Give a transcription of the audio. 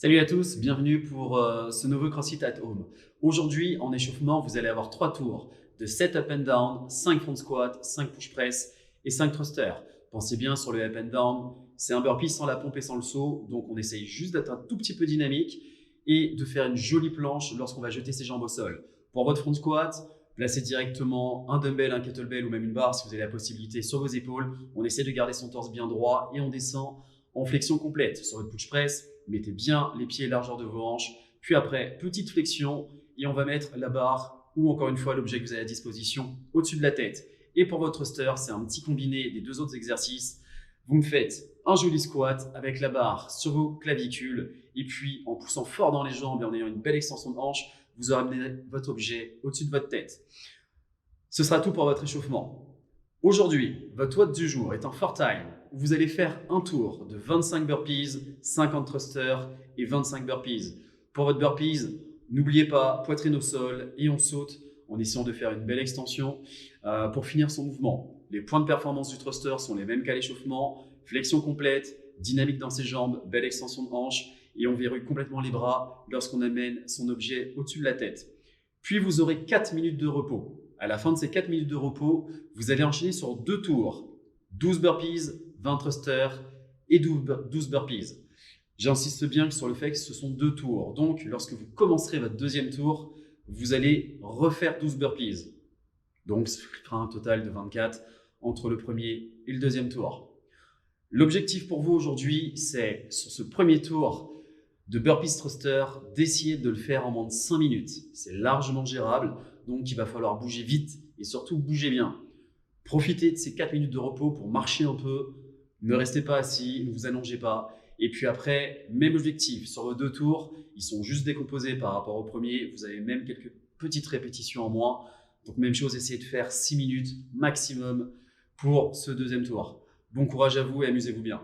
Salut à tous, bienvenue pour ce nouveau CrossFit at Home. Aujourd'hui, en échauffement, vous allez avoir 3 tours de 7 up and down, 5 front squat, 5 push press et 5 thrusters. Pensez bien sur le up and down, c'est un burpee sans la pompe et sans le saut, donc on essaye juste d'être un tout petit peu dynamique et de faire une jolie planche lorsqu'on va jeter ses jambes au sol. Pour votre front squat, placez directement un dumbbell, un kettlebell ou même une barre si vous avez la possibilité sur vos épaules. On essaie de garder son torse bien droit et on descend en flexion complète. Sur votre push press, mettez bien les pieds largeur de vos hanches. Puis après, petite flexion et on va mettre la barre ou encore une fois l'objet que vous avez à disposition au-dessus de la tête. Et pour votre thruster, c'est un petit combiné des deux autres exercices. Vous me faites un joli squat avec la barre sur vos clavicules et puis en poussant fort dans les jambes et en ayant une belle extension de hanche, vous ramenez votre objet au-dessus de votre tête. Ce sera tout pour votre échauffement. Aujourd'hui, votre WOD du jour est un 4-time où vous allez faire un tour de 25 burpees, 50 thrusters et 25 burpees. Pour votre burpees, n'oubliez pas, poitrine au sol et on saute en essayant de faire une belle extension pour finir son mouvement. Les points de performance du thruster sont les mêmes qu'à l'échauffement, flexion complète, dynamique dans ses jambes, belle extension de hanche et on verrouille complètement les bras lorsqu'on amène son objet au-dessus de la tête. Puis vous aurez 4 minutes de repos. À la fin de ces 4 minutes de repos, vous allez enchaîner sur 2 tours. 12 burpees, 20 thrusters et 12 burpees. J'insiste bien sur le fait que ce sont 2 tours. Donc, lorsque vous commencerez votre deuxième tour, vous allez refaire 12 burpees. Donc, ça fera un total de 24 entre le premier et le deuxième tour. L'objectif pour vous aujourd'hui, c'est sur ce premier tour de burpees thruster, d'essayer de le faire en moins de 5 minutes. C'est largement gérable, donc il va falloir bouger vite et surtout bouger bien. Profitez de ces 4 minutes de repos pour marcher un peu, ne restez pas assis, ne vous allongez pas. Et puis après, même objectif, sur vos 2 tours, ils sont juste décomposés par rapport au premier, vous avez même quelques petites répétitions en moins. Donc même chose, essayez de faire 6 minutes maximum pour ce deuxième tour. Bon courage à vous et amusez-vous bien.